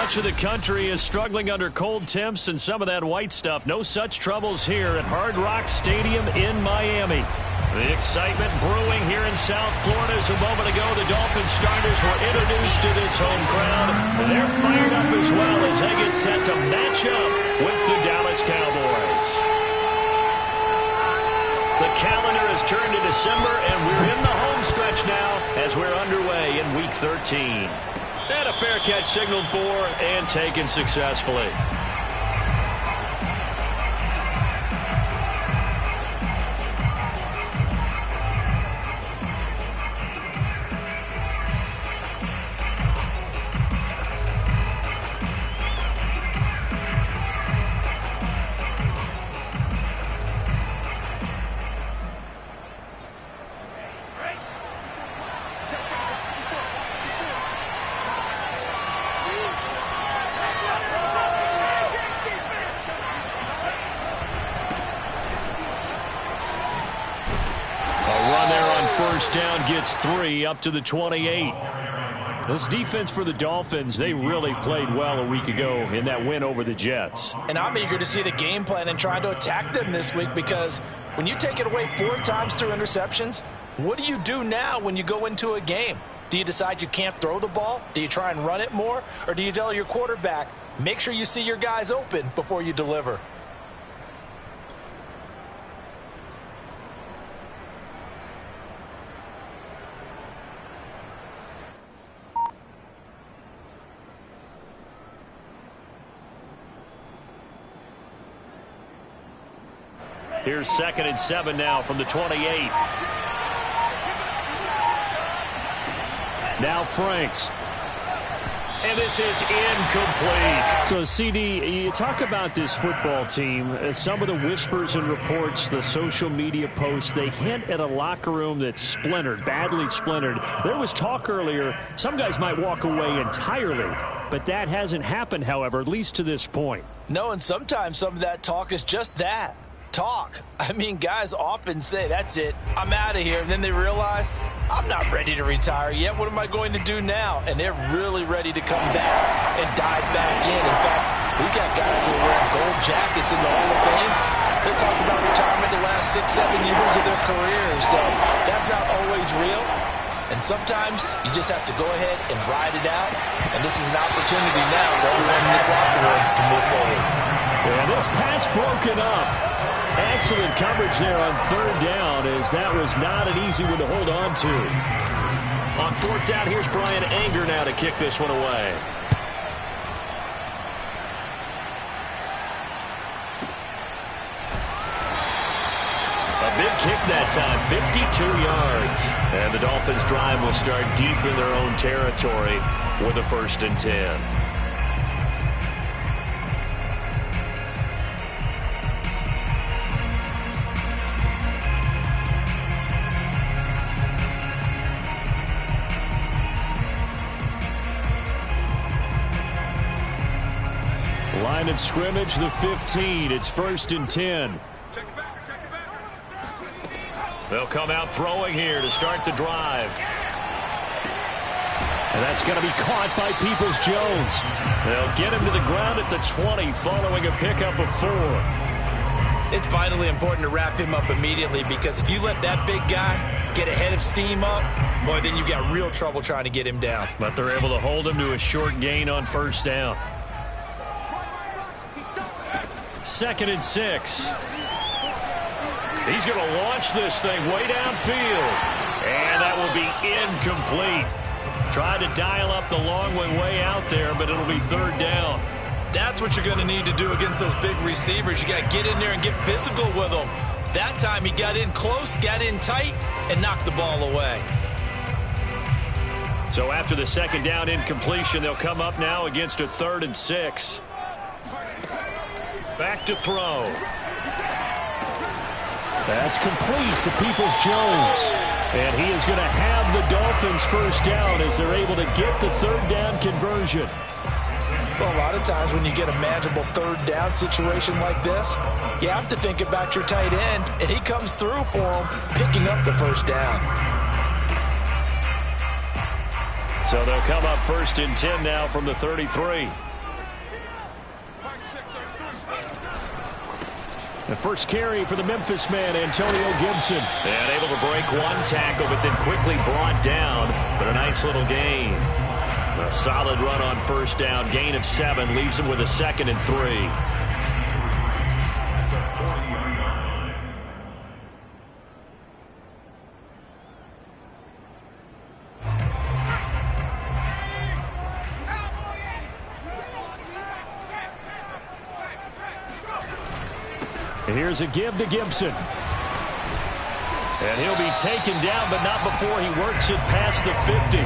Much of the country is struggling under cold temps and some of that white stuff. No such troubles here at Hard Rock Stadium in Miami. The excitement brewing here in South Florida as a moment ago the Dolphins starters were introduced to this home crowd. And they're fired up as well as they get set to match up with the Dallas Cowboys. The calendar has turned to December, and we're in the home stretch now as we're underway in Week 13. And a fair catch signaled for and taken successfully. Down gets 3 up to the 28. This defense for the Dolphins, they really played well a week ago in that win over the Jets. And I'm eager to see the game plan and trying to attack them this week, because when you take it away 4 times through interceptions, what do you do now when you go into a game? Do you decide you can't throw the ball? Do you try and run it more? Or do you tell your quarterback, make sure you see your guys open before you deliver? Here's 2nd and 7 now from the 28. Now Franks. And this is incomplete. So, CD, you talk about this football team. Some of the whispers and reports, the social media posts, they hint at a locker room that's splintered, badly splintered. There was talk earlier, some guys might walk away entirely. But that hasn't happened, however, at least to this point. No, and sometimes some of that talk is just that. Talk. I mean, guys often say, that's it, I'm out of here. And then they realize, I'm not ready to retire yet. What am I going to do now? And they're really ready to come back and dive back in. In fact, we got guys who are wearing gold jackets in the Hall of Fame. They talked about retirement the last 6-7 years of their careers. So that's not always real. And sometimes you just have to go ahead and ride it out. And this is an opportunity now for everyone in this locker room to move forward. And this pass broken up. Excellent coverage there on 3rd down, as that was not an easy one to hold on to. On 4th down, here's Brian Anger now to kick this one away. A big kick that time, 52 yards. And the Dolphins' drive will start deep in their own territory with a 1st and 10. Line of scrimmage, the 15. It's 1st and 10. They'll come out throwing here to start the drive. And that's going to be caught by Peoples-Jones. They'll get him to the ground at the 20 following a pickup of 4. It's vitally important to wrap him up immediately, because if you let that big guy get ahead of steam up, boy, then you've got real trouble trying to get him down. But they're able to hold him to a short gain on 1st down. 2nd and 6. He's going to launch this thing way downfield. And that will be incomplete. Tried to dial up the long one way out there, but it'll be 3rd down. That's what you're going to need to do against those big receivers. You got to get in there and get physical with them. That time he got in close, got in tight, and knocked the ball away. So after the 2nd down incompletion, they'll come up now against a 3rd and 6. Back to throw. That's complete to Peoples-Jones. And he is going to have the Dolphins 1st down as they're able to get the 3rd down conversion. Well, a lot of times when you get a manageable 3rd down situation like this, you have to think about your tight end, and he comes through for him, picking up the 1st down. So they'll come up 1st and 10 now from the 33. The first carry for the Memphis man, Antonio Gibson. And able to break one tackle, but then quickly brought down. But a nice little gain. A solid run on first down. Gain of 7 leaves him with a 2nd and 3. Here's a give to Gibson. And he'll be taken down, but not before he works it past the 50.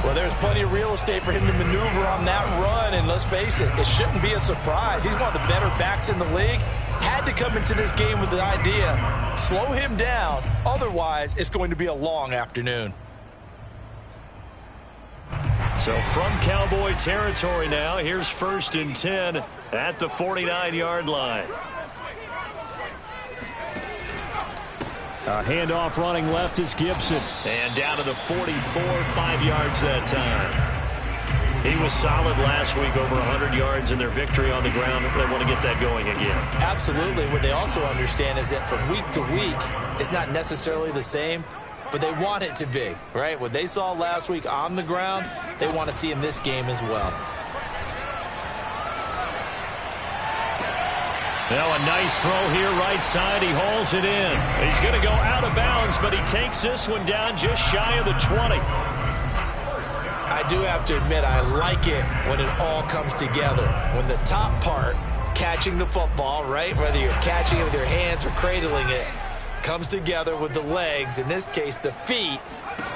Well, there's plenty of real estate for him to maneuver on that run, and let's face it, it shouldn't be a surprise. He's one of the better backs in the league. Had to come into this game with the idea, slow him down, otherwise it's going to be a long afternoon. So from Cowboy territory now, here's 1st and 10 at the 49-yard line. A handoff running left is Gibson. And down to the 44, 5 yards that time. He was solid last week, over 100 yards in their victory on the ground. They want to get that going again. Absolutely. What they also understand is that from week to week, it's not necessarily the same, but they want it to be, right? What they saw last week on the ground, they want to see in this game as well. Now a nice throw here, right side. He hauls it in. He's going to go out of bounds, but he takes this one down just shy of the 20. I do have to admit, I like it when it all comes together. When the top part, catching the football, right, whether you're catching it with your hands or cradling it, comes together with the legs, in this case the feet,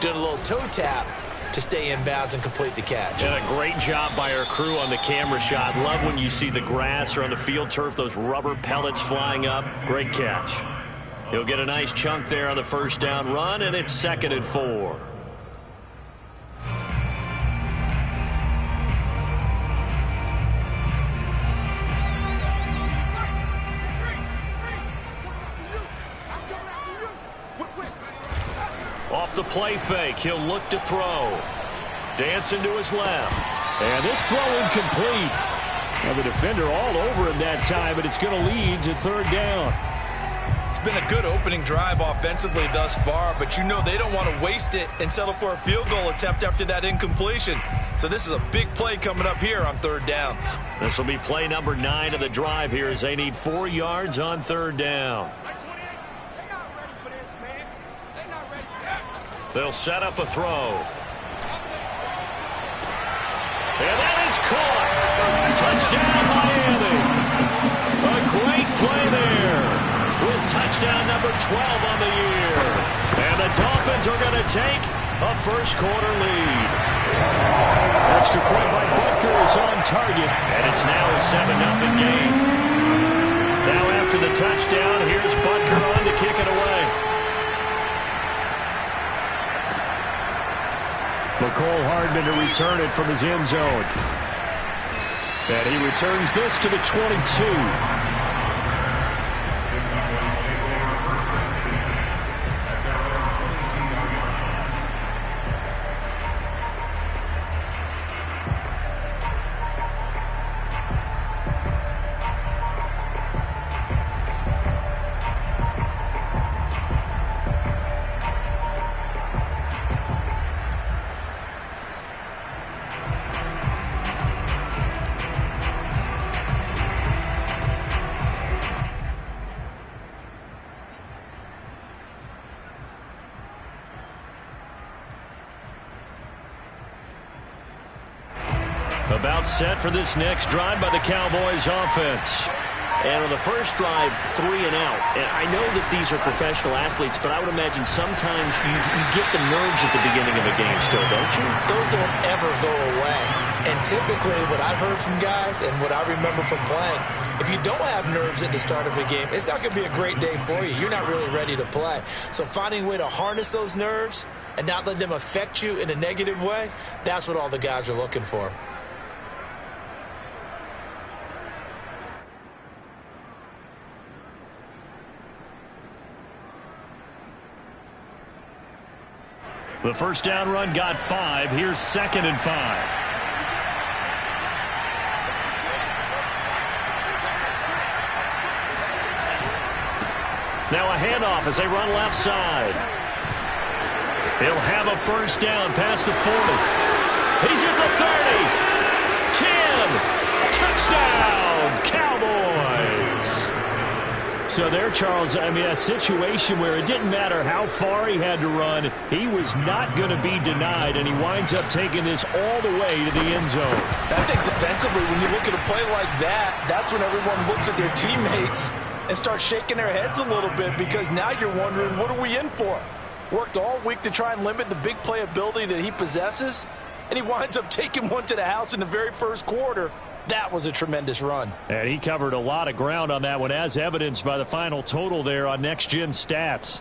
doing a little toe tap to stay in bounds and complete the catch. And a great job by our crew on the camera shot. Love when you see the grass or on the field turf, those rubber pellets flying up. Great catch. He'll get a nice chunk there on the first down run, and it's 2nd and 4. Off the play fake, he'll look to throw. Dancing to his left. And this throw incomplete. Now the defender all over him that time, but it's going to lead to 3rd down. It's been a good opening drive offensively thus far, but you know they don't want to waste it and settle for a field goal attempt after that incompletion. So this is a big play coming up here on 3rd down. This will be play number 9 of the drive here as they need 4 yards on 3rd down. They'll set up a throw. And that is caught. Touchdown, Miami. A great play there with touchdown number 12 on the year. And the Dolphins are going to take a first-quarter lead. Extra point by Butker is on target, and it's now a 7-0 game. Now after the touchdown, here's Butker on to kick it away. McCole Hardman to return it from his end zone. And he returns this to the 22. About set for this next drive by the Cowboys offense. And on the first drive, 3 and out. And I know that these are professional athletes, but I would imagine sometimes you get the nerves at the beginning of a game still, don't you? Those don't ever go away. And typically what I've heard from guys and what I remember from playing, if you don't have nerves at the start of a game, it's not going to be a great day for you. You're not really ready to play. So finding a way to harness those nerves and not let them affect you in a negative way, that's what all the guys are looking for. The first down run got 5. Here's 2nd and 5. Now a handoff as they run left side. He'll have a first down past the 40. He's at the 30. 10. Touchdown, Cowboys. So there, Charles, I mean, a situation where it didn't matter how far he had to run, he was not going to be denied, and he winds up taking this all the way to the end zone. I think defensively, when you look at a play like that, that's when everyone looks at their teammates and starts shaking their heads a little bit, because now you're wondering, what are we in for? Worked all week to try and limit the big play ability that he possesses, and he winds up taking one to the house in the very first quarter. That was a tremendous run. And he covered a lot of ground on that one, as evidenced by the final total there on Next Gen Stats.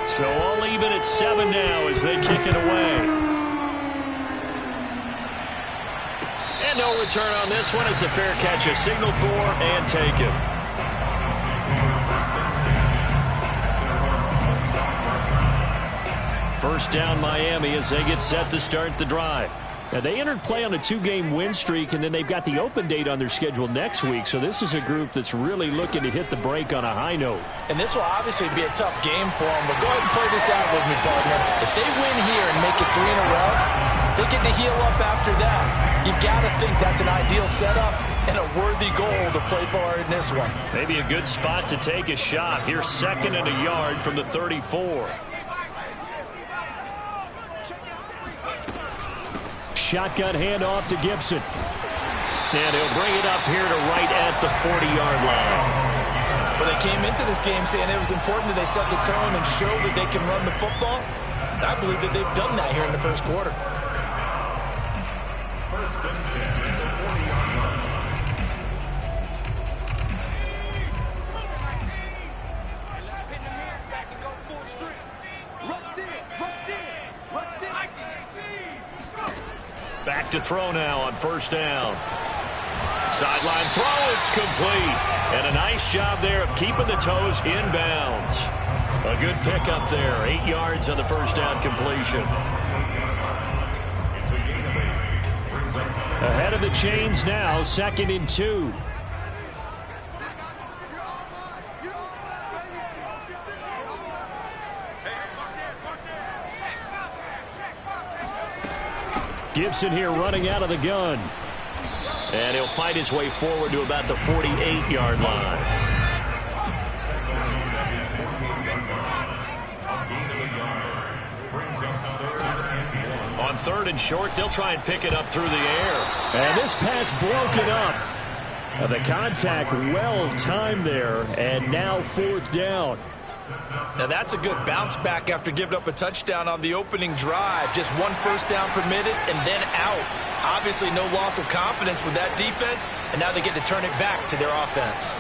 So all even at 7 now as they kick it away. And no return on this one as the fair catch is signaled for and taken. First down Miami as they get set to start the drive. Now, they entered play on a 2-game win streak, and then they've got the open date on their schedule next week. So this is a group that's really looking to hit the break on a high note. And this will obviously be a tough game for them, but go ahead and play this out with me, partner. If they win here and make it 3 in a row, they get to heal up after that. You've got to think that's an ideal setup and a worthy goal to play for in this one. Maybe a good spot to take a shot. Here's 2nd and a yard from the 34. Shotgun handoff to Gibson. And he'll bring it up here to right at the 40-yard line. Well, they came into this game saying it was important that they set the tone and show that they can run the football. I believe that they've done that here in the first quarter. Back to throw now on first down. Sideline throw, it's complete. And a nice job there of keeping the toes inbounds. A good pickup there, 8 yards on the first down completion. Ahead of the chains now, 2nd and 2. Gibson here running out of the gun. And he'll fight his way forward to about the 48-yard line. On 3rd and short, they'll try and pick it up through the air. And this pass broken up. The contact well timed there, and now 4th down. Now that's a good bounce back after giving up a touchdown on the opening drive. Just 1 first down permitted and then out. Obviously no loss of confidence with that defense, and now they get to turn it back to their offense.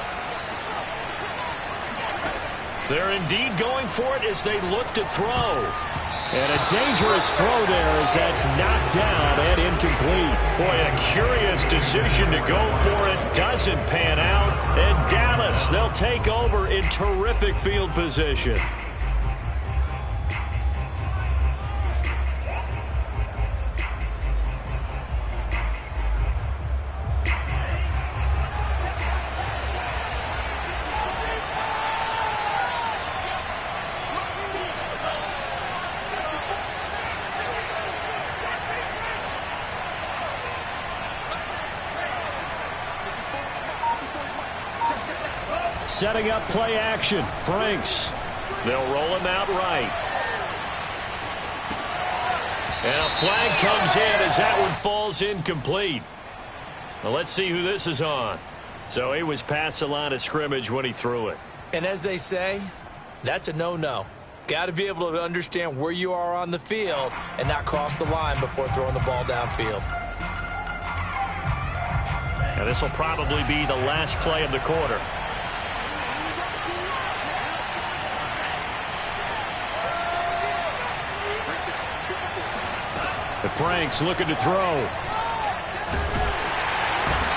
They're indeed going for it as they look to throw. And a dangerous throw there as that's knocked down and incomplete. Boy, a curious decision to go for it. Doesn't pan out. And Dallas, they'll take over in terrific field position. Setting up play action. Franks. They'll roll him out right. And a flag comes in as that one falls incomplete. Well, let's see who this is on. So he was past the line of scrimmage when he threw it. And as they say, that's a no-no. Got to be able to understand where you are on the field and not cross the line before throwing the ball downfield. Now this will probably be the last play of the quarter. Franks looking to throw.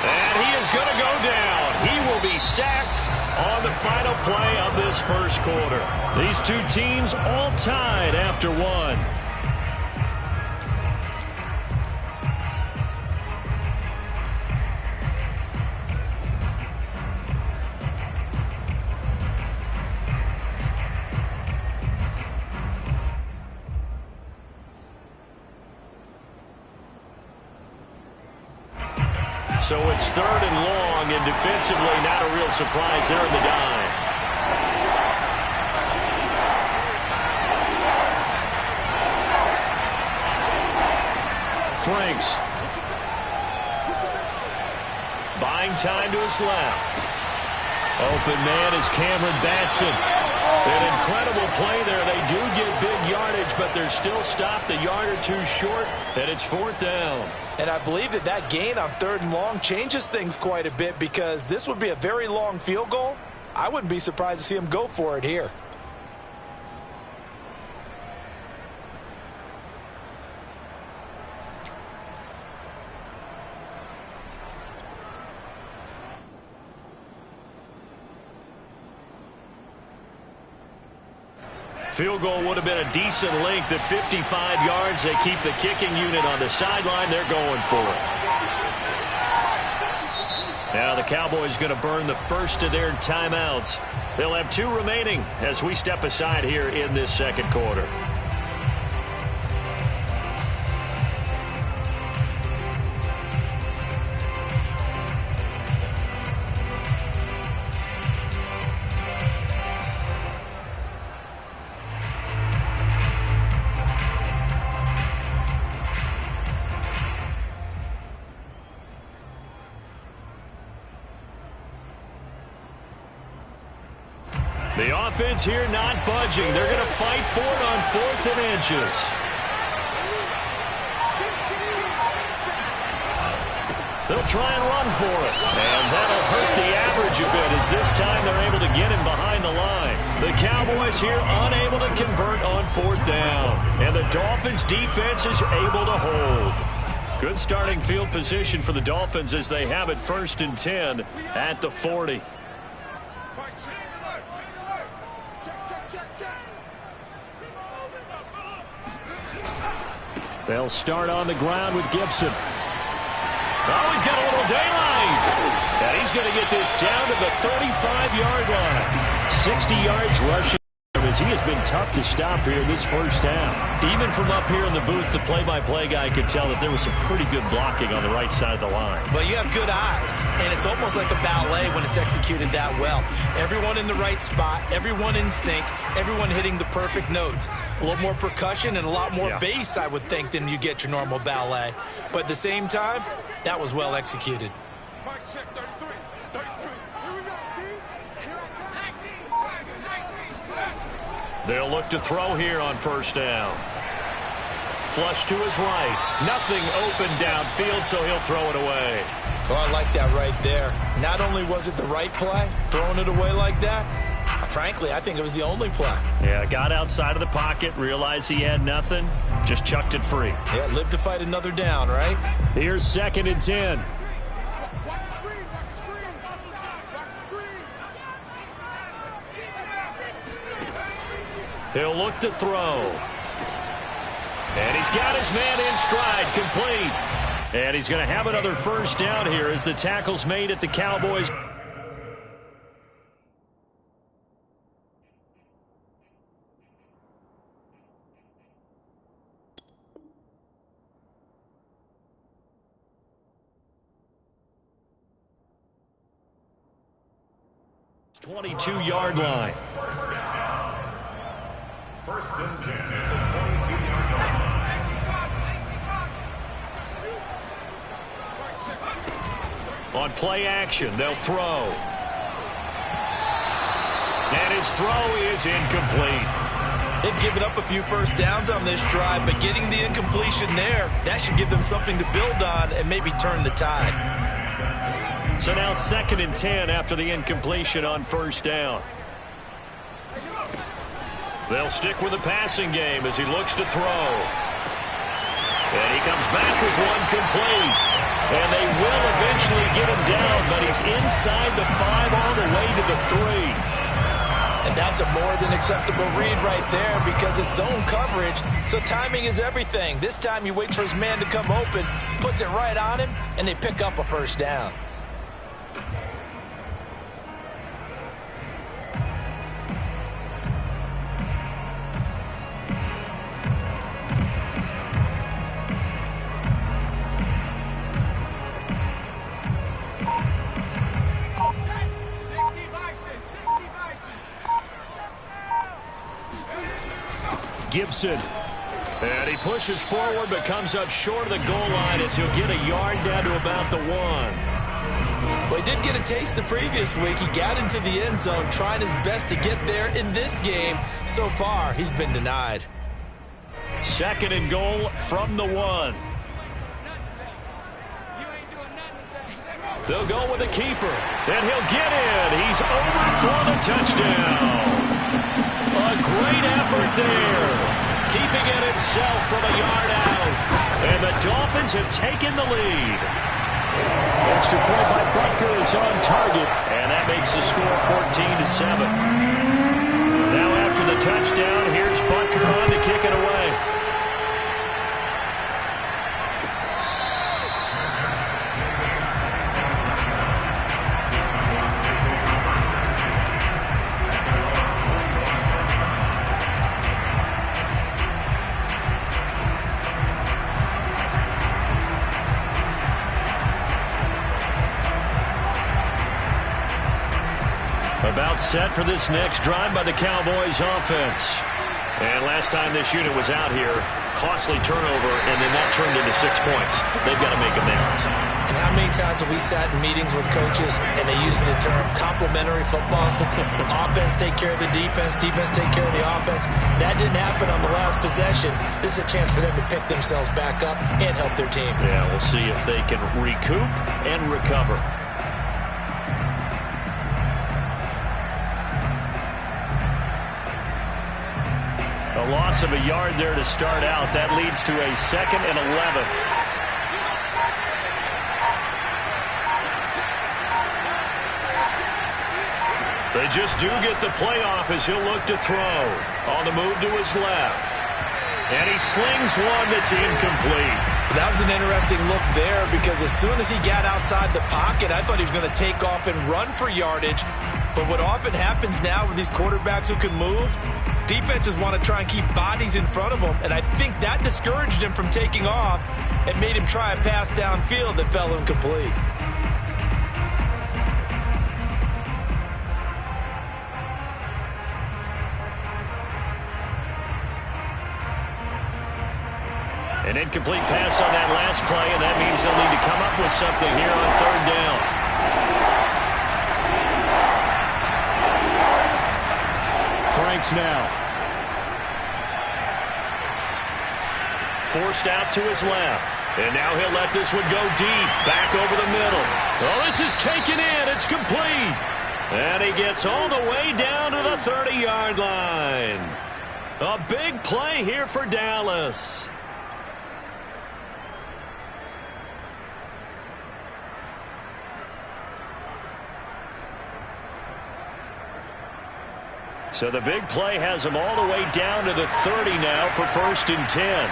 And he is going to go down. He will be sacked on the final play of this first quarter. These two teams all tied after one. So it's 3rd and long, and defensively not a real surprise there in the dime. Franks. Buying time to his left. Open man is Cameron Batson. An incredible play there. They do get big yardage, but they're still stopped a yard or two short, and it's 4th down. And I believe that gain on 3rd and long changes things quite a bit, because this would be a very long field goal. I wouldn't be surprised to see him go for it here. Field goal would have been a decent length at 55 yards. They keep the kicking unit on the sideline. They're going for it. Now the Cowboys going to burn the first of their timeouts. They'll have 2 remaining as we step aside here in this second quarter. The offense here not budging. They're going to fight for it on 4th and inches. They'll try and run for it. And that'll hurt the average a bit, as this time they're able to get him behind the line. The Cowboys here unable to convert on 4th down. And the Dolphins defense is able to hold. Good starting field position for the Dolphins as they have it 1st and 10 at the 40. They'll start on the ground with Gibson. Oh, he's got a little daylight. And he's going to get this down to the 35-yard line. 60 yards rushing. As he has been tough to stop here in this first half. Even from up here in the booth, the play-by-play guy could tell that there was some pretty good blocking on the right side of the line. Well, you have good eyes, and it's almost like a ballet when it's executed that well. Everyone in the right spot, everyone in sync, everyone hitting the perfect notes. A little more percussion and a lot more bass, I would think, than you get your normal ballet. But at the same time, that was well executed. They'll look to throw here on 1st down. Flush to his right. Nothing open downfield, so he'll throw it away. Oh, I like that right there. Not only was it the right play, throwing it away like that, frankly, I think it was the only play. Yeah, got outside of the pocket, realized he had nothing, just chucked it free. Yeah, live to fight another down, right? Here's 2nd and 10. He'll look to throw. And he's got his man in stride, complete. And he's going to have another 1st down here as the tackle's made at the Cowboys. It's 22-yard line. 1st and 10 at the 22-yard line. On play action, they'll throw. And his throw is incomplete. They've given up a few 1st downs on this drive, but getting the incompletion there, that should give them something to build on and maybe turn the tide. So now 2nd and 10 after the incompletion on 1st down. They'll stick with the passing game as he looks to throw. And he comes back with one complete. And they will eventually get him down, but he He's inside the 5 all the way to the 3. And that's a more than acceptable read right there because it's zone coverage, so timing is everything. This time he waits for his man to come open, puts it right on him, and they pick up a first down. Gibson. And he pushes forward but comes up short of the goal line as he'll get a yard down to about the 1. Well, he did get a taste the previous week. He got into the end zone trying his best to get there in this game. So far, he's been denied. 2nd and goal from the 1. They'll go with the keeper. And he'll get in. He's over for the touchdown. A great effort there. Keeping it himself from a yard out. And the Dolphins have taken the lead. Extra point by Butker is on target. And that makes the score 14-7. Now after the touchdown, here's Butker on to kick it away. About set for this next drive by the Cowboys offense. And last time this unit was out here, costly turnover, and then that turned into 6 points. They've got to make amends. And how many times have we sat in meetings with coaches and they use the term complementary football? Offense take care of the defense, defense take care of the offense. That didn't happen on the last possession. This is a chance for them to pick themselves back up and help their team. Yeah, we'll see if they can recoup and recover. A loss of a yard there to start out. That leads to a 2nd and 11. They just do get the playoff as he'll look to throw. On the move to his left. And he slings one that's incomplete. That was an interesting look there because as soon as he got outside the pocket, I thought he was going to take off and run for yardage. But what often happens now with these quarterbacks who can move, defenses want to try and keep bodies in front of them, and I think that discouraged him from taking off and made him try a pass downfield that fell incomplete. An incomplete pass on that last play, and that means they'll need to come up with something here on 3rd down. Franks now. Forced out to his left. And now he'll let this one go deep. Back over the middle. Oh, this is taken in. It's complete. And he gets all the way down to the 30-yard line. A big play here for Dallas. So the big play has him all the way down to the 30 now for 1st and 10.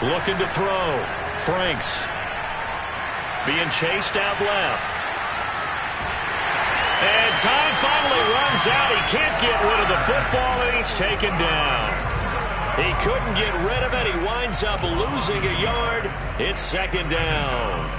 Looking to throw. Franks being chased out left. And time finally runs out. He can't get rid of the football, and he's taken down. He couldn't get rid of it. He winds up losing a yard. It's 2nd down.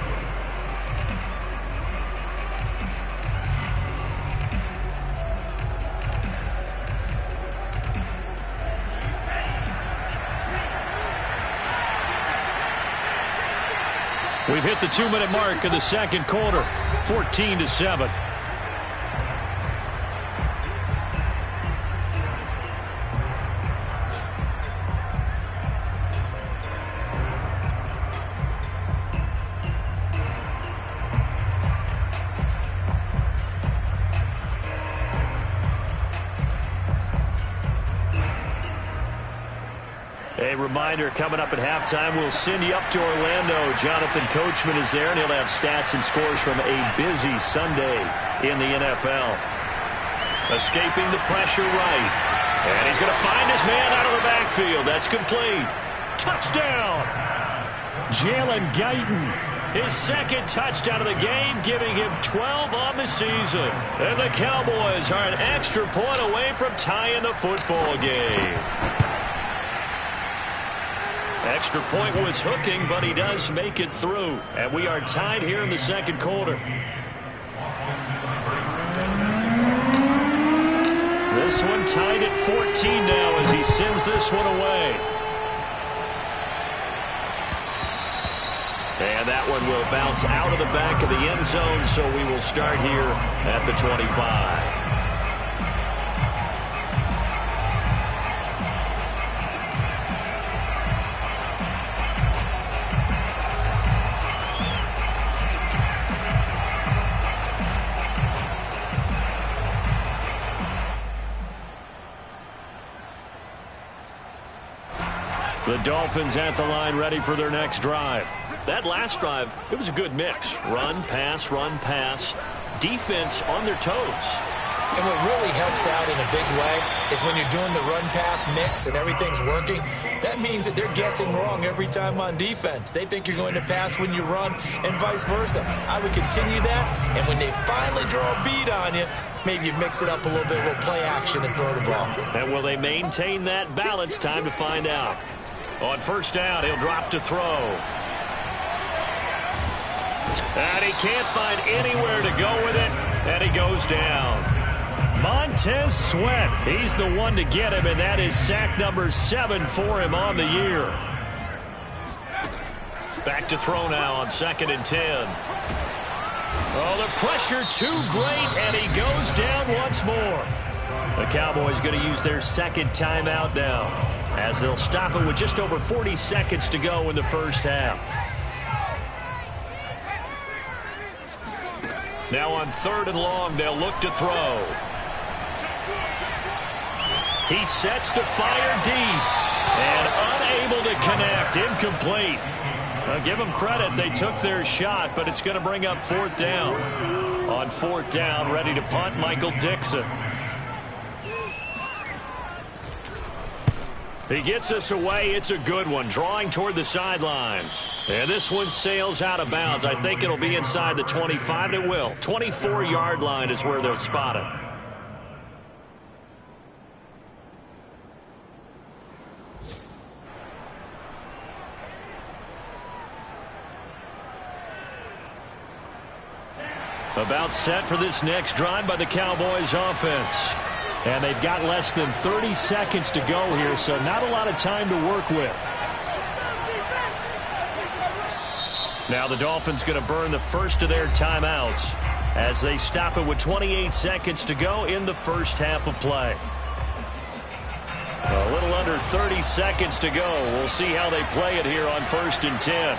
We've hit the 2-minute mark of the 2nd quarter. 14-7. A reminder, coming up at halftime, we'll send you up to Orlando. Jonathan Coachman is there, and he'll have stats and scores from a busy Sunday in the NFL. Escaping the pressure right. And he's going to find his man out of the backfield. That's complete. Touchdown! Jalen Guyton. His second touchdown of the game, giving him 12 on the season. And the Cowboys are an extra point away from tying the football game. Extra point was hooking, but he does make it through. And we are tied here in the second quarter. This one tied at 14 now as he sends this one away. And that one will bounce out of the back of the end zone, so we will start here at the 25. The Dolphins at the line, ready for their next drive. That last drive, it was a good mix. Run, pass, defense on their toes. And what really helps out in a big way is when you're doing the run-pass mix and everything's working, that means that they're guessing wrong every time on defense. They think you're going to pass when you run and vice versa. I would continue that, and when they finally draw a beat on you, maybe you mix it up a little bit, a little play action and throw the ball. And will they maintain that balance? Time to find out. On first down, he'll drop to throw. And he can't find anywhere to go with it, and he goes down. Montez Sweat, he's the one to get him, and that is sack number 7 for him on the year. Back to throw now on 2nd and 10. Oh, the pressure too great, and he goes down once more. The Cowboys going to use their second timeout now, as they'll stop it with just over 40 seconds to go in the first half. Now on 3rd and long, they'll look to throw. He sets to fire deep and unable to connect. Incomplete. I'll give them credit. They took their shot, but it's going to bring up 4th down. On 4th down, ready to punt, Michael Dixon. He gets us away. It's a good one, drawing toward the sidelines. And this one sails out of bounds. I think it'll be inside the 25, and it will. 24-yard line is where they'll spot it. About set for this next drive by the Cowboys offense. And they've got less than 30 seconds to go here, so not a lot of time to work with. Now the Dolphins going to burn the first of their timeouts as they stop it with 28 seconds to go in the first half of play. A little under 30 seconds to go. We'll see how they play it here on 1st and 10.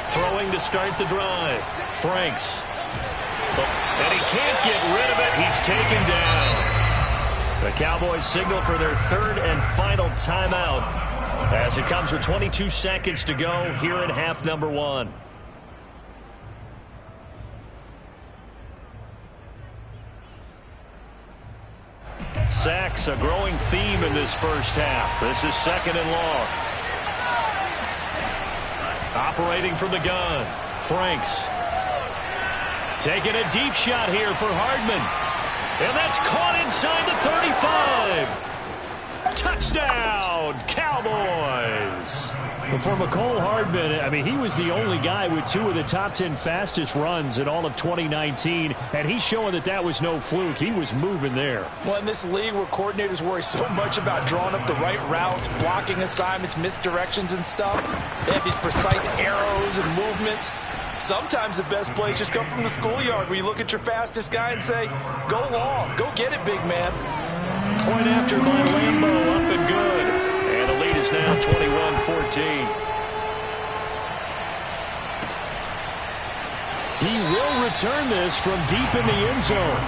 Throwing to start the drive. Franks. And he can't get rid of it. He's taken down. The Cowboys signal for their 3rd and final timeout as it comes with 22 seconds to go here in half number 1. Sacks, a growing theme in this first half. This is 2nd and long. Operating from the gun. Franks. Taking a deep shot here for Hardman. And that's caught inside the 35. Touchdown, Cowboys. For McCole Hardman, I mean, he was the only guy with 2 of the top 10 fastest runs in all of 2019, and he's showing that that was no fluke. He was moving there. Well, in this league where coordinators worry so much about drawing up the right routes, blocking assignments, misdirections and stuff, they have these precise arrows and movements. Sometimes the best plays just come from the schoolyard where you look at your fastest guy and say, go long, go get it, big man. Point after by Lambeau, up and good. And the lead is now 21-14. He will return this from deep in the end zone.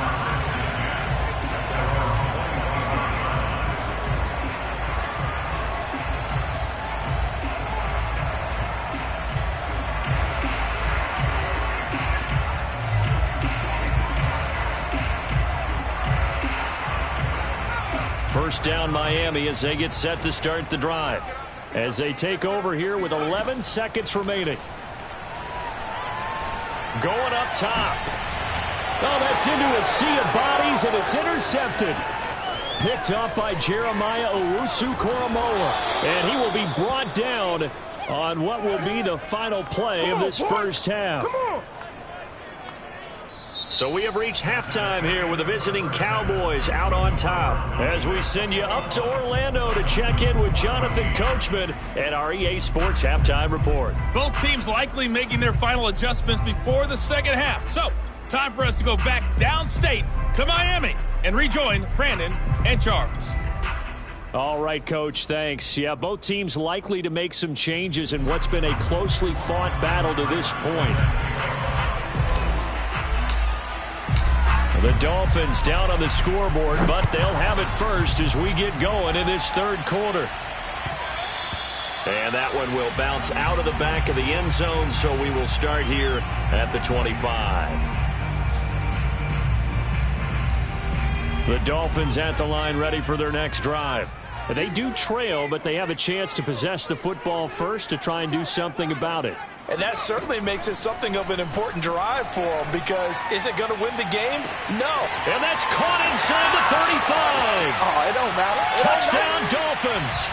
First down Miami as they get set to start the drive. As they take over here with 11 seconds remaining. Going up top. Oh, that's into a sea of bodies, and it's intercepted. Picked up by Jeremiah Owusu-Koramoah. And he will be brought down on what will be the final play of this first half. So we have reached halftime here with the visiting Cowboys out on top. As we send you up to Orlando to check in with Jonathan Coachman at our EA Sports Halftime Report. Both teams likely making their final adjustments before the second half. So, time for us to go back downstate to Miami and rejoin Brandon and Charles. All right, Coach, thanks. Yeah, both teams likely to make some changes in what's been a closely fought battle to this point. The Dolphins down on the scoreboard, but they'll have it first as we get going in this third quarter. And that one will bounce out of the back of the end zone, so we will start here at the 25. The Dolphins at the line ready for their next drive. They do trail, but they have a chance to possess the football first to try and do something about it. And that certainly makes it something of an important drive for them, because is it going to win the game? No. And that's caught inside the 35. Oh, it don't matter. Touchdown, Dolphins.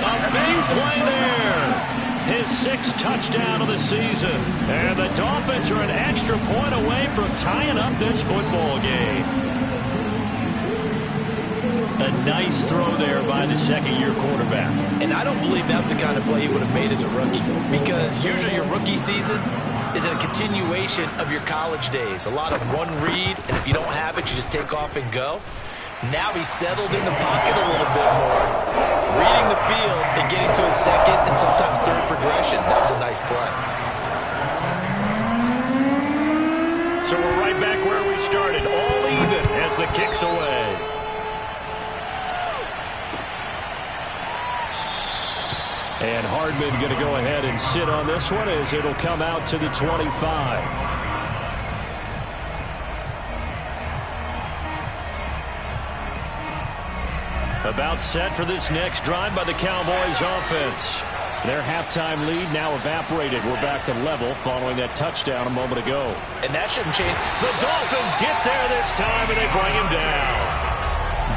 A big play there. His 6th touchdown of the season. And the Dolphins are an extra point away from tying up this football game. A nice throw there by the second-year quarterback. And I don't believe that was the kind of play he would have made as a rookie, because usually your rookie season is a continuation of your college days. A lot of one read, and if you don't have it, you just take off and go. Now he's settled in the pocket a little bit more, reading the field and getting to his second and sometimes third progression. That was a nice play. So we're right back where we started, all even as the kick's away. And Hardman going to go ahead and sit on this one as it'll come out to the 25. About set for this next drive by the Cowboys offense. Their halftime lead now evaporated. We're back to level following that touchdown a moment ago. And that shouldn't change. The Dolphins get there this time, and they bring him down.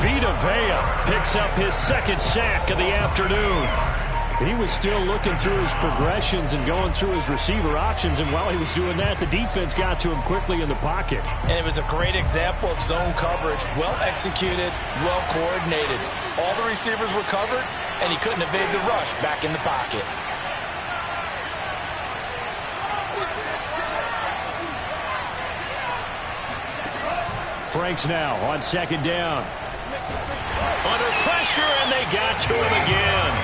Vita Vea picks up his 2nd sack of the afternoon. He was still looking through his progressions and going through his receiver options, and while he was doing that, the defense got to him quickly in the pocket. And it was a great example of zone coverage. Well executed, well coordinated. All the receivers were covered, and he couldn't evade the rush back in the pocket. Franks now on 2nd down. Under pressure, and they got to him again.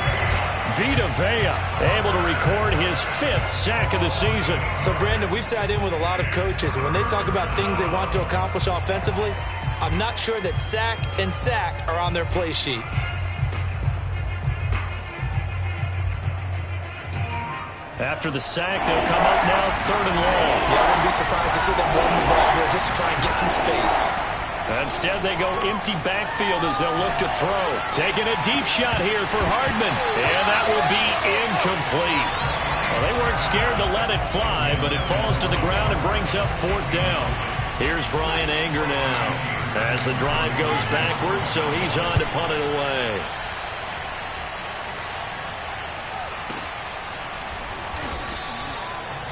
Vita Vea able to record his 5th sack of the season. So, Brandon, we've sat in with a lot of coaches, and when they talk about things they want to accomplish offensively, I'm not sure that sack and sack are on their play sheet. After the sack, they'll come up now 3rd and long. Yeah, I wouldn't be surprised to see them run the ball here just to try and get some space. Instead, they go empty backfield as they'll look to throw. Taking a deep shot here for Hardman. And that will be incomplete. Well, they weren't scared to let it fly, but it falls to the ground and brings up 4th down. Here's Brian Anger now as the drive goes backwards, so he's on to punt it away.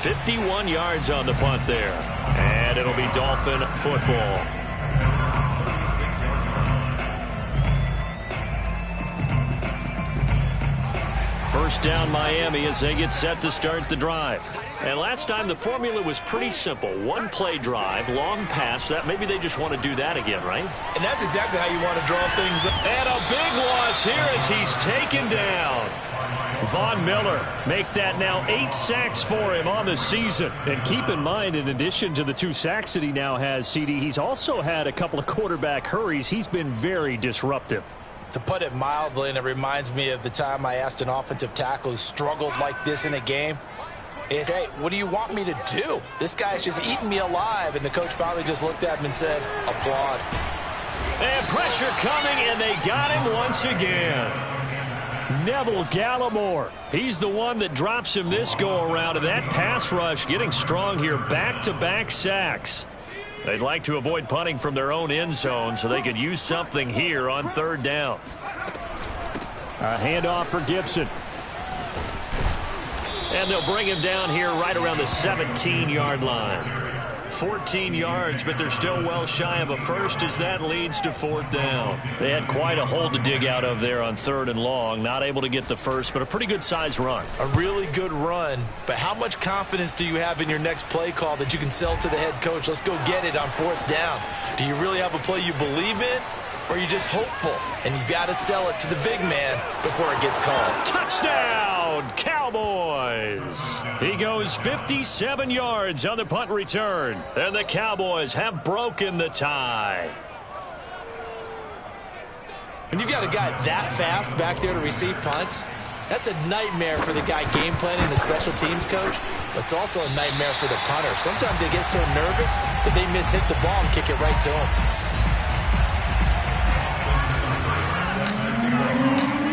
"51 yards on the punt there. And it'll be Dolphin football. First down Miami as they get set to start the drive. And last time the formula was pretty simple. 1-play drive, long pass. That maybe they just want to do that again, right? And that's exactly how you want to draw things up. And a big loss here as he's taken down. Von Miller make that now 8 sacks for him on the season. And keep in mind, in addition to the 2 sacks that he now has, CD, he's also had a couple of quarterback hurries. He's been very disruptive. To put it mildly, and it reminds me of the time I asked an offensive tackle who struggled like this in a game, is, hey, what do you want me to do? This guy's just eating me alive. And the coach finally just looked at him and said, applaud. And pressure coming, and they got him once again. Neville Gallimore, he's the one that drops him this go-around, and that pass rush getting strong here. Back-to-back sacks. They'd like to avoid punting from their own end zone so they could use something here on third down. A handoff for Gibson. And they'll bring him down here right around the 17-yard line. 14 yards, but they're still well shy of a first as that leads to fourth down. They had quite a hole to dig out of there on third and long. Not able to get the first, but a pretty good-sized run. A really good run, but how much confidence do you have in your next play call that you can sell to the head coach? Let's go get it on fourth down. Do you really have a play you believe in, or are you just hopeful? And you got to sell it to the big man before it gets called. Touchdown, Cowboys! He goes 57 yards on the punt return, and the Cowboys have broken the tie. When you've got a guy that fast back there to receive punts, that's a nightmare for the guy game planning, the special teams coach, but it's also a nightmare for the punter. Sometimes they get so nervous that they hit the ball and kick it right to him.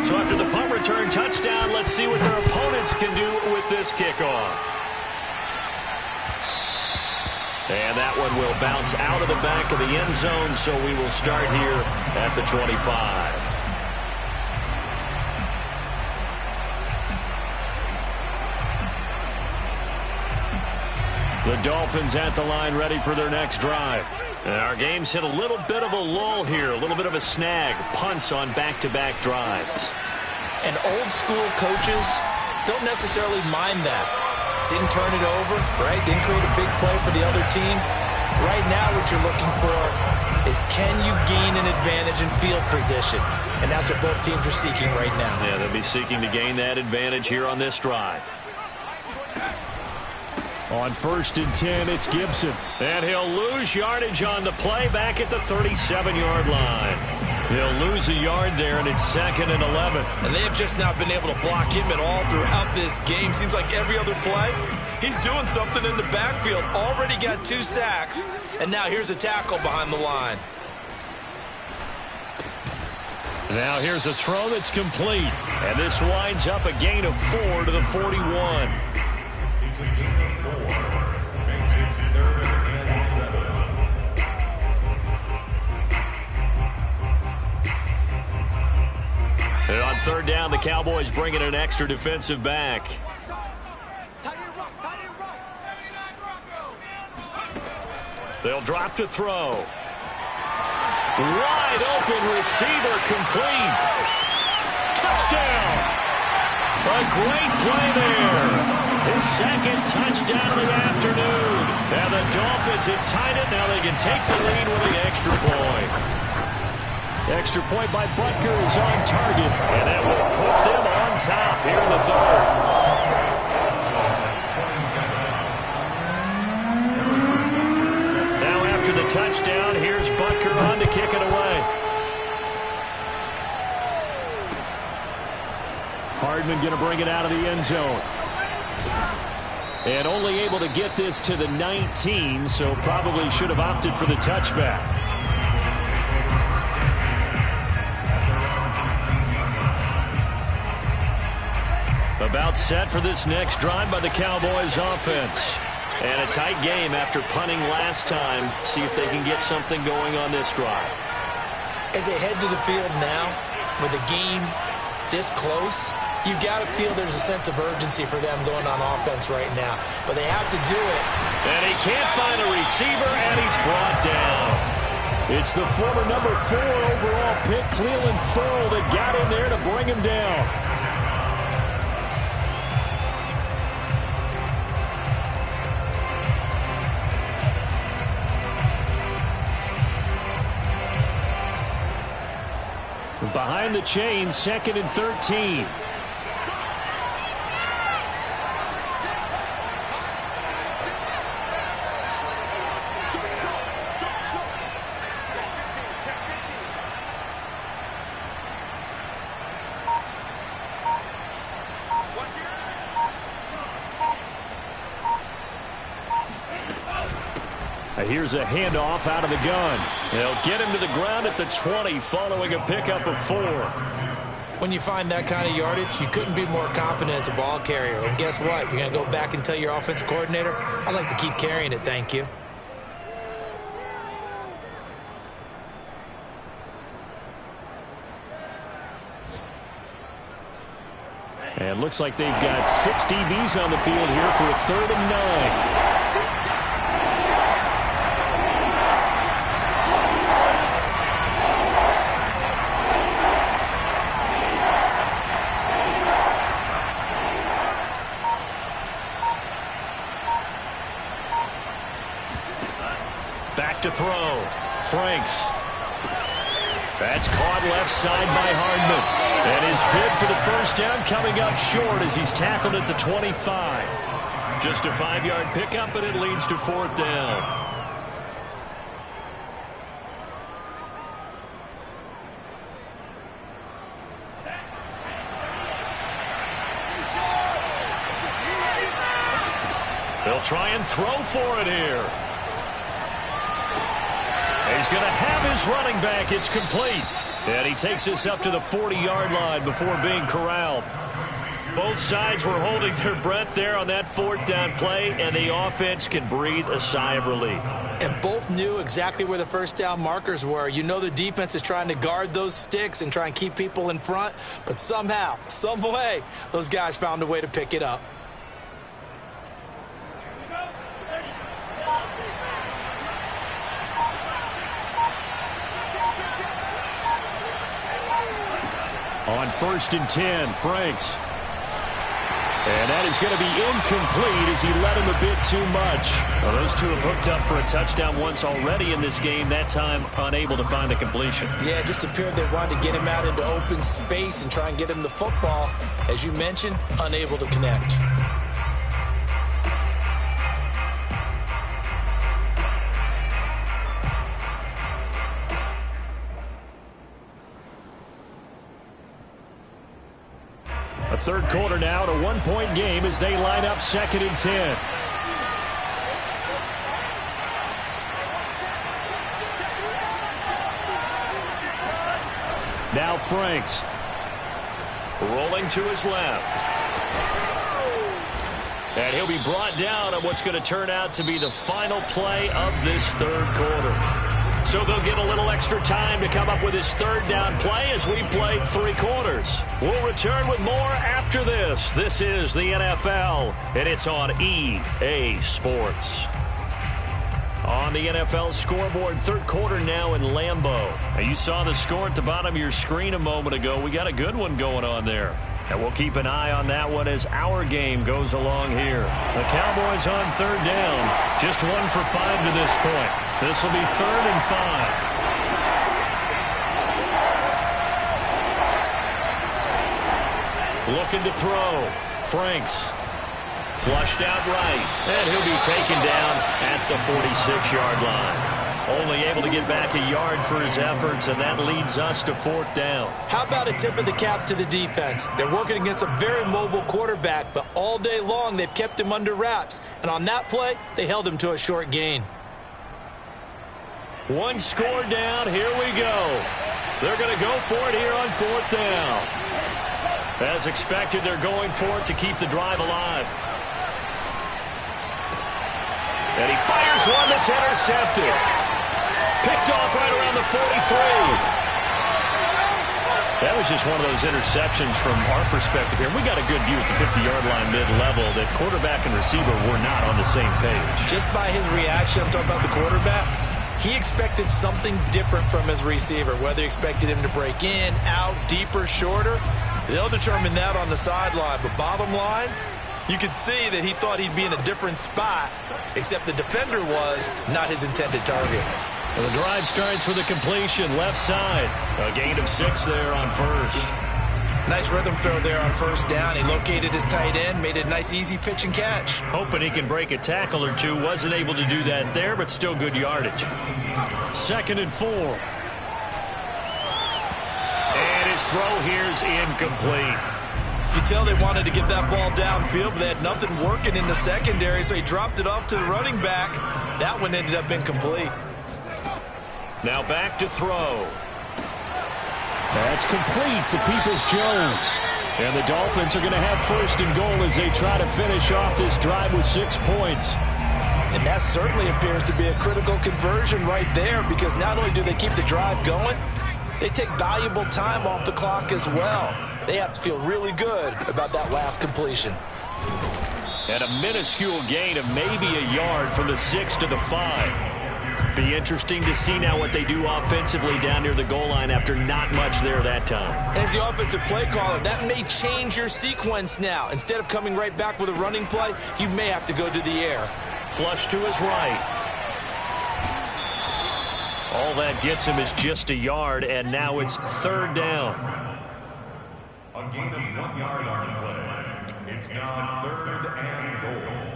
So after the punt return touchdown, let's see what their opponents can do with this kickoff. And that one will bounce out of the back of the end zone, so we will start here at the 25. The Dolphins at the line ready for their next drive. And our game's hit a little bit of a lull here, a little bit of a snag. Punts on back-to-back drives. And old-school coaches don't necessarily mind that. Didn't turn it over, right? Didn't create a big play for the other team. Right now what you're looking for is can you gain an advantage in field position? And that's what both teams are seeking right now. Yeah, they'll be seeking to gain that advantage here on this drive. On 1st and 10, it's Gibson. And he'll lose yardage on the play back at the 37-yard line. He'll lose a yard there, and it's 2nd and 11. And they have just not been able to block him at all throughout this game. Seems like every other play, he's doing something in the backfield. Already got 2 sacks, and now here's a tackle behind the line. Now here's a throw that's complete. And this winds up a gain of 4 to the 41. And on third down, the Cowboys bring in an extra defensive back. They'll drop to throw. Wide open receiver complete. Touchdown. A great play there. His 2nd touchdown of the afternoon. And the Dolphins have tied it. Now they can take the lead with the extra point. Extra point by Butker is on target, and that will put them on top here in the third. Now after the touchdown, here's Butker on to kick it away. Hardman going to bring it out of the end zone. And only able to get this to the 19, so probably should have opted for the touchback. About set for this next drive by the Cowboys offense. And a tight game after punting last time. See if they can get something going on this drive. As they head to the field now, with the game this close, you've got to feel there's a sense of urgency for them going on offense right now. But they have to do it. And he can't find a receiver, and he's brought down. It's the former number 4 overall pick, Cleveland Ferrell, that got in there to bring him down. Behind the chains, 2nd and 13. Here's a handoff out of the gun. They'll get him to the ground at the 20 following a pickup of 4. When you find that kind of yardage, you couldn't be more confident as a ball carrier. And guess what? You're going to go back and tell your offensive coordinator, I'd like to keep carrying it, thank you. And looks like they've got 6 DBs on the field here for a 3rd and 9. Back to throw. Franks. That's caught left side by Hardman. And his bid for the first down coming up short as he's tackled at the 25. Just a 5-yard pickup, and it leads to 4th down. They'll try and throw for it here. He's going to have his running back. It's complete. And he takes us up to the 40-yard line before being corralled. Both sides were holding their breath there on that 4th down play, and the offense can breathe a sigh of relief. And both knew exactly where the first down markers were. You know the defense is trying to guard those sticks and try and keep people in front, but somehow, some way, those guys found a way to pick it up. On 1st and 10, Franks. And that is going to be incomplete as he led him a bit too much. Well, those two have hooked up for a touchdown once already in this game, that time unable to find the completion. Yeah, it just appeared they wanted to get him out into open space and try and get him the football. As you mentioned, unable to connect. A 3rd quarter now, to 1-point game as they line up 2nd and 10. Now Franks. Rolling to his left. And he'll be brought down on what's going to turn out to be the final play of this 3rd quarter. So they'll get a little extra time to come up with his 3rd down play as we played 3 quarters. We'll return with more after this. This is the NFL, and it's on EA Sports. On the NFL scoreboard, 3rd quarter now in Lambeau. Now you saw the score at the bottom of your screen a moment ago. We got a good one going on there. And we'll keep an eye on that one as our game goes along here. The Cowboys on 3rd down. Just 1 for 5 to this point. This will be 3rd and 5. Looking to throw. Franks. Flushed out right. And he'll be taken down at the 46-yard line. Only able to get back a yard for his efforts, and that leads us to 4th down. How about a tip of the cap to the defense? They're working against a very mobile quarterback, but all day long they've kept him under wraps. And on that play, they held him to a short gain. 1 score down. Here we go. They're going to go for it here on 4th down. As expected, they're going for it to keep the drive alive. And he fires one that's intercepted. Picked off right around the 43. That was just one of those interceptions from our perspective here. We got a good view at the 50-yard line mid-level that quarterback and receiver were not on the same page. Just by his reaction, I'm talking about the quarterback, he expected something different from his receiver. Whether he expected him to break in, out, deeper, shorter, they'll determine that on the sideline. But bottom line, you could see that he thought he'd be in a different spot, except the defender was not his intended target. Well, the drive starts with a completion, left side. A gain of 6 there on 1st. Nice rhythm throw there on 1st down. He located his tight end, made a nice easy pitch and catch. Hoping he can break a tackle or two. Wasn't able to do that there, but still good yardage. 2nd and 4. And his throw here's incomplete. You could tell they wanted to get that ball downfield, but they had nothing working in the secondary, so he dropped it off to the running back. That one ended up incomplete. Now back to throw. That's complete to Peoples-Jones. And the Dolphins are going to have first and goal as they try to finish off this drive with 6 points. And that certainly appears to be a critical conversion right there, because not only do they keep the drive going, they take valuable time off the clock as well. They have to feel really good about that last completion. And a minuscule gain of maybe a yard from the 6 to the 5. Be interesting to see now what they do offensively down near the goal line after not much there that time. As the offensive play caller, that may change your sequence now. Instead of coming right back with a running play, you may have to go to the air. Flush to his right. All that gets him is just a yard, and now it's 3rd down. A gain of 1 yard on the play. It's now 3rd and goal.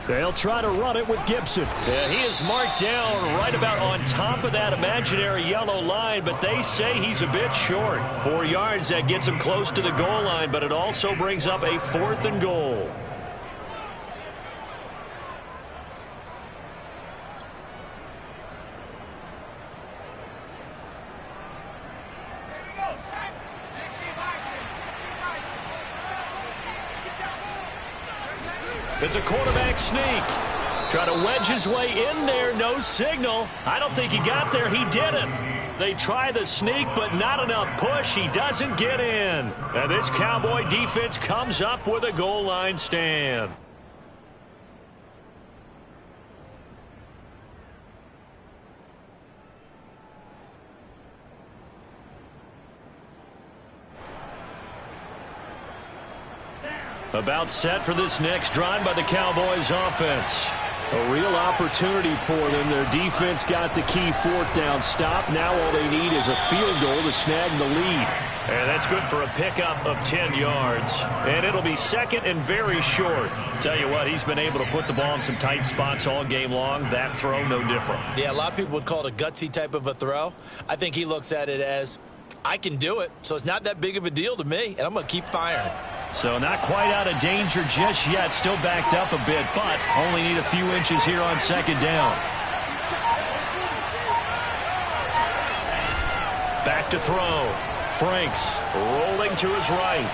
They'll try to run it with Gibson. Yeah, he is marked down right about on top of that imaginary yellow line, but they say he's a bit short. 4 yards, that gets him close to the goal line, but it also brings up a 4th and goal. It's a quarterback sneak. Try to wedge his way in there. No signal. I don't think he got there. He didn't. They try the sneak, but not enough push. He doesn't get in. And this Cowboy defense comes up with a goal line stand. About set for this next drive by the Cowboys offense. A real opportunity for them. Their defense got the key 4th down stop. Now all they need is a field goal to snag the lead. And that's good for a pickup of 10 yards. And it'll be 2nd and very short. Tell you what, he's been able to put the ball in some tight spots all game long. That throw, no different. Yeah, a lot of people would call it a gutsy type of a throw. I think he looks at it as, I can do it, so it's not that big of a deal to me, and I'm going to keep firing. So not quite out of danger just yet. Still backed up a bit, but only need a few inches here on 2nd down. Back to throw. Franks rolling to his right.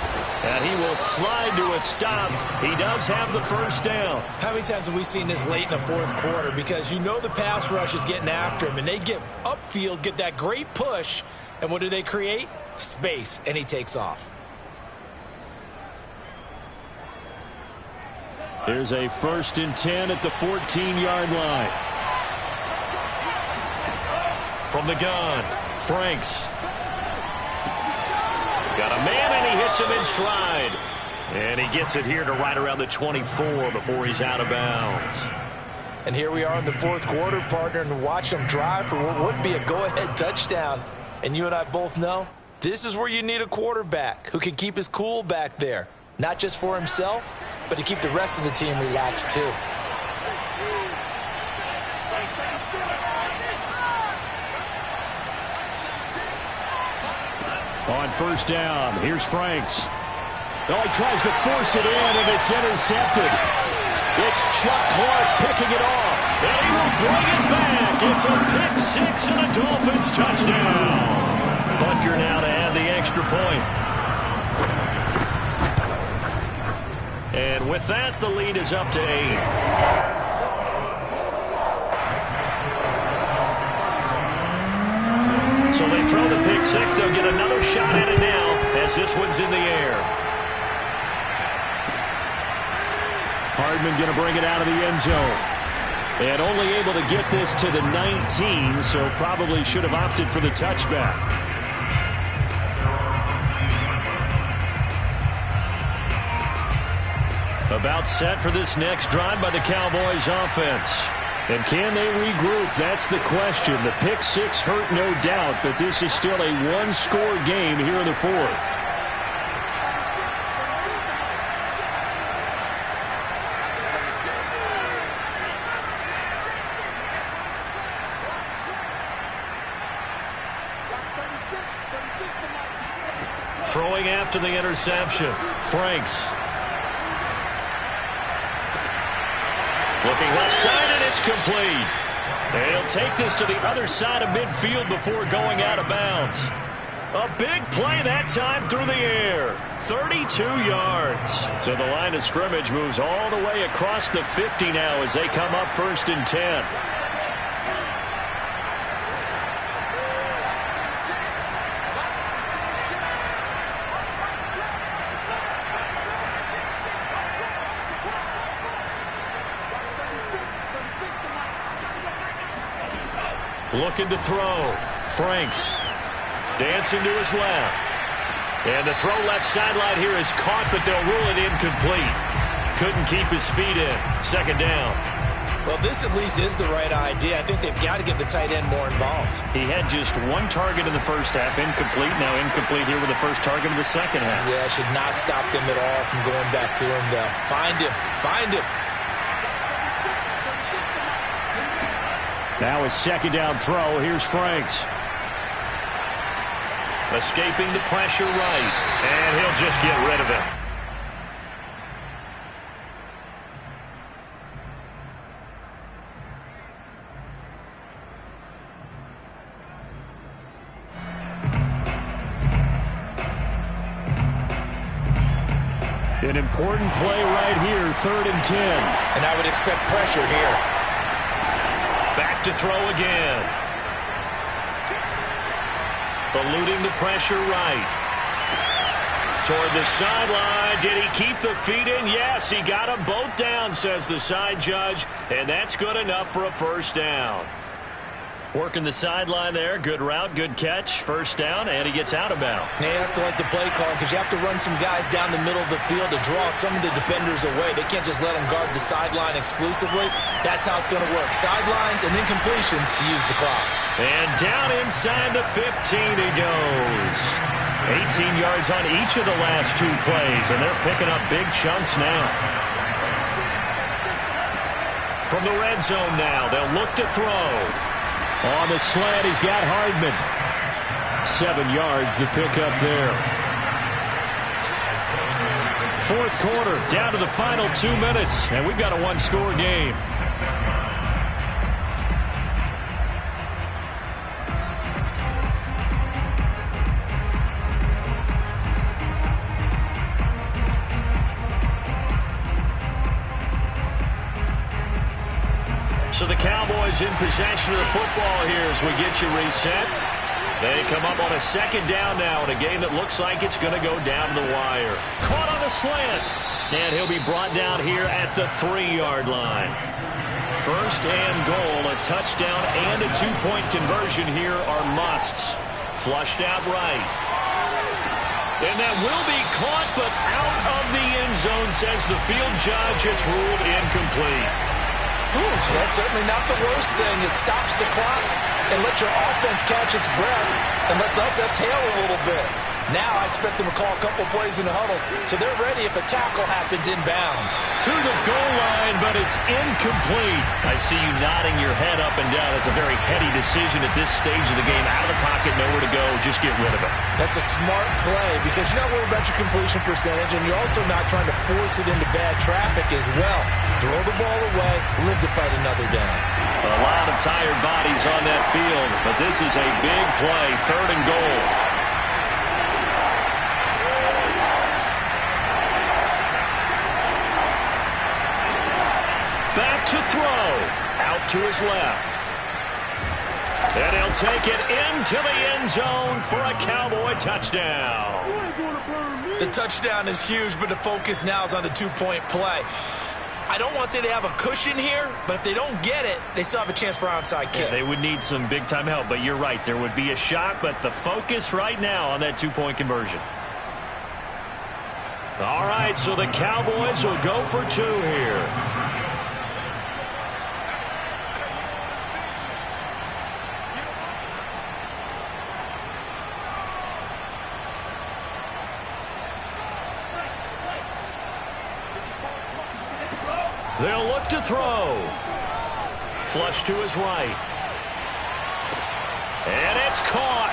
And he will slide to a stop. He does have the 1st down. How many times have we seen this late in the 4th quarter? Because you know the pass rush is getting after him, and they get upfield, get that great push, and what do they create? Space, and he takes off. Here's a 1st and 10 at the 14-yard line. From the gun, Franks. Got a man, and he hits him in stride. And he gets it here to right around the 24 before he's out of bounds. And here we are in the 4th quarter, partner, and watch him drive for what would be a go-ahead touchdown. And you and I both know this is where you need a quarterback who can keep his cool back there. Not just for himself, but to keep the rest of the team relaxed too. On 1st down, here's Franks. Oh, he tries to force it in, and it's intercepted. It's Chuck Clark picking it off. And he will bring it back. It's a pick 6 and a Dolphins touchdown. Butker now to add the extra point. And with that, the lead is up to 8. So they throw the pick 6. They'll get another shot at it now as this one's in the air. Hardman going to bring it out of the end zone. And only able to get this to the 19, so probably should have opted for the touchback. About set for this next drive by the Cowboys offense. And can they regroup? That's the question. The pick 6 hurt, no doubt, but this is still a one-score game here in the 4th. Throwing after the interception. Franks. Looking left side, and it's complete. And he'll take this to the other side of midfield before going out of bounds. A big play that time through the air. 32 yards. So the line of scrimmage moves all the way across the 50 now as they come up 1st and 10. Looking to throw. Franks dancing to his left. And the throw left sideline here is caught, but they'll rule it incomplete. Couldn't keep his feet in. 2nd down. Well, this at least is the right idea. I think they've got to get the tight end more involved. He had just 1 target in the first half. Incomplete. Now incomplete here with the first target of the second half. Yeah, should not stop them at all from going back to him. They'll find him. Find him. Now his 2nd down throw. Here's Franks. Escaping the pressure right. And he'll just get rid of it. An important play right here. 3rd and 10. And I would expect pressure here. Back to throw again. Eluding the pressure right. Toward the sideline. Did he keep the feet in? Yes, he got them both down, says the side judge. And that's good enough for a 1st down. Working the sideline there. Good route, good catch. 1st down, and he gets out of bounds. They have to like the play call because you have to run some guys down the middle of the field to draw some of the defenders away. They can't just let them guard the sideline exclusively. That's how it's going to work. Sidelines and then completions to use the clock. And down inside the 15 he goes. 18 yards on each of the last 2 plays, and they're picking up big chunks now. From the red zone now, they'll look to throw. On the slant, he's got Hardman. 7 yards, the pickup there. 4th quarter, down to the final 2 minutes, and we've got a 1-score game. So the Cowboys in possession of the football here as we get you reset. They come up on a 2nd down now in a game that looks like it's going to go down the wire. Caught on the slant. And he'll be brought down here at the 3-yard line. 1st and goal, a touchdown and a 2-point conversion here are musts. Flushed out right. And that will be caught, but out of the end zone, says the field judge. It's ruled incomplete. That's certainly not the worst thing. It stops the clock and lets your offense catch its breath and lets us exhale a little bit. Now I expect them to call a couple plays in the huddle, so they're ready if a tackle happens inbounds. To the goal line, but it's incomplete. I see you nodding your head up and down. It's a very heady decision at this stage of the game. Out of the pocket, nowhere to go. Just get rid of it. That's a smart play because you're not worried about your completion percentage, and you're also not trying to force it into bad traffic as well. Throw the ball away, live to fight another down. A lot of tired bodies on that field, but this is a big play. 3rd and goal. Back to throw. Out to his left. And he'll take it into the end zone for a Cowboy touchdown. The touchdown is huge, but the focus now is on the 2-point play. I don't want to say they have a cushion here, but if they don't get it, they still have a chance for onside kick. Yeah, they would need some big-time help, but you're right. There would be a shot, but the focus right now on that 2-point conversion. All right, so the Cowboys will go for 2 here. They'll look to throw. Flush to his right. And it's caught.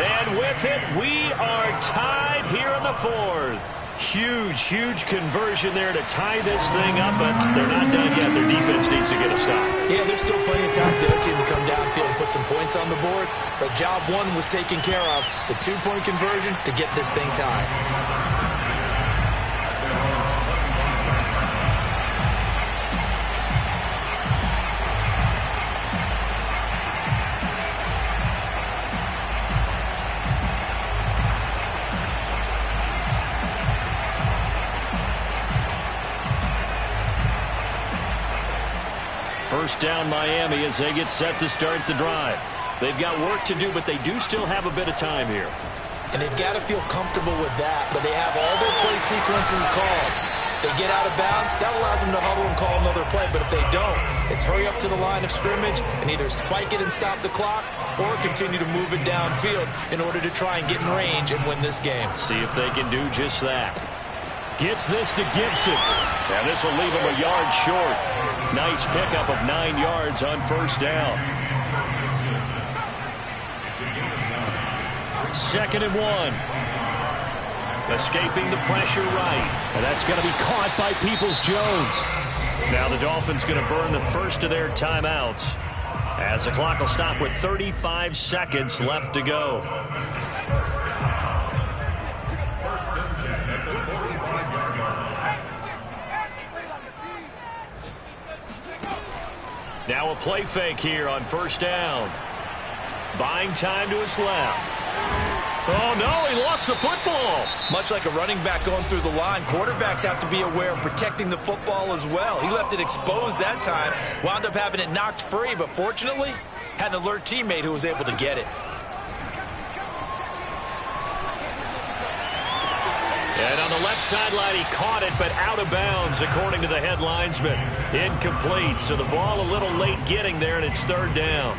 And with it, we are tied here in the fourth. Huge conversion there to tie this thing up, but they're not done yet. Their defense needs to get a stop. Yeah, there's still plenty of time for the other team to come downfield and put some points on the board, but job one was taken care of. The 2-point conversion to get this thing tied. First down Miami as they get set to start the drive. They've got work to do, but they do still have a bit of time here. And they've got to feel comfortable with that, but they have all their play sequences called. If they get out of bounds, that allows them to huddle and call another play, but if they don't, it's hurry up to the line of scrimmage and either spike it and stop the clock or continue to move it downfield in order to try and get in range and win this game. See if they can do just that. Gets this to Gibson. And this will leave him a yard short. Nice pickup of 9 yards on first down. 2nd and 1. Escaping the pressure right. And that's going to be caught by Peoples-Jones. Now the Dolphins going to burn the first of their timeouts as the clock will stop with 35 seconds left to go. Now a play fake here on first down. Buying time to his left. Oh, no, he lost the football. Much like a running back going through the line, quarterbacks have to be aware of protecting the football as well. He left it exposed that time, wound up having it knocked free, but fortunately, had an alert teammate who was able to get it. And on the left sideline, he caught it, but out of bounds, according to the head linesman. Incomplete, so the ball a little late getting there, and it's 3rd down.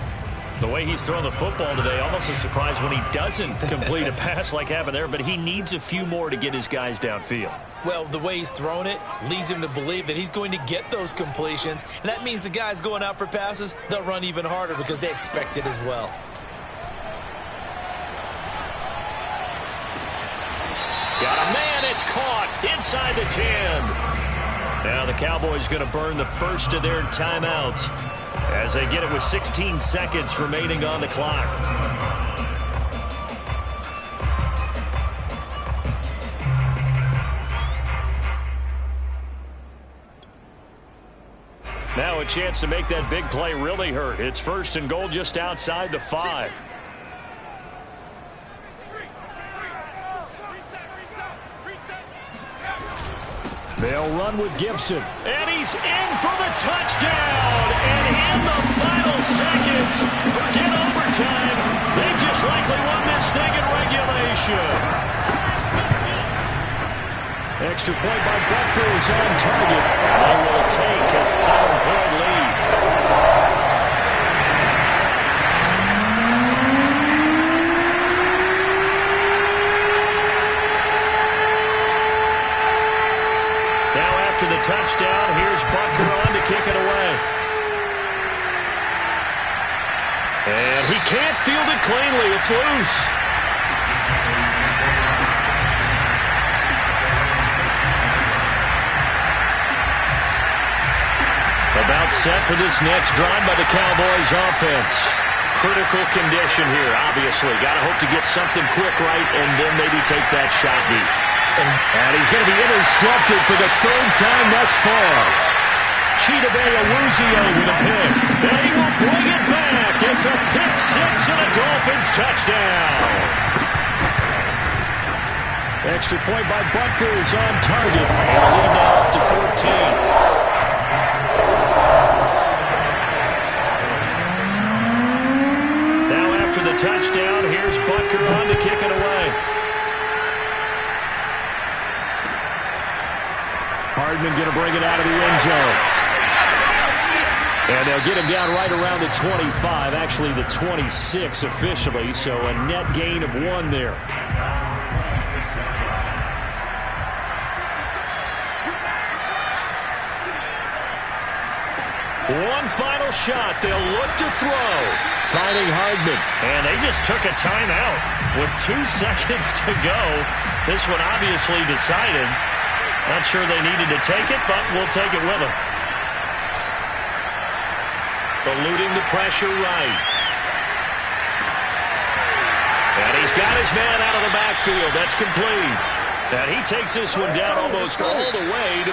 The way he's throwing the football today, almost a surprise when he doesn't complete a pass like happened there, but he needs a few more to get his guys downfield. Well, the way he's thrown it leads him to believe that he's going to get those completions, and that means the guys going out for passes, they'll run even harder because they expect it as well. Got a man, it's caught inside the 10. Now the Cowboys going to burn the first of their timeouts as they get it with 16 seconds remaining on the clock. Now a chance to make that big play really hurt. It's 1st and goal just outside the 5. They'll run with Gibson. And he's in for the touchdown. And in the final seconds, forget overtime. They just likely won this thing in regulation. Extra point by Butker is on target. They will take a 7-point lead. To the touchdown, here's Butker on to kick it away. And he can't field it cleanly. It's loose. About set for this next drive by the Cowboys offense. Critical condition here, obviously. Got to hope to get something quick right and then maybe take that shot deep. And he's going to be intercepted for the 3rd time thus far. Chidobe Awuzie with a pick. And he will bring it back. It's a pick 6 and a Dolphins touchdown. Extra point by Butker is on target. And a lead now up to 14. Now after the touchdown, here's Butker on to kick it away. Hardman going to bring it out of the end zone. And they'll get him down right around the 25, actually the 26 officially, so a net gain of 1 there. One final shot. They'll look to throw. finding Hardman. And they just took a timeout with 2 seconds to go. This one obviously decided. Not sure they needed to take it, but we'll take it with them. Eluding the pressure right. And he's got his man out of the backfield. That's complete. And he takes this one down almost all the way to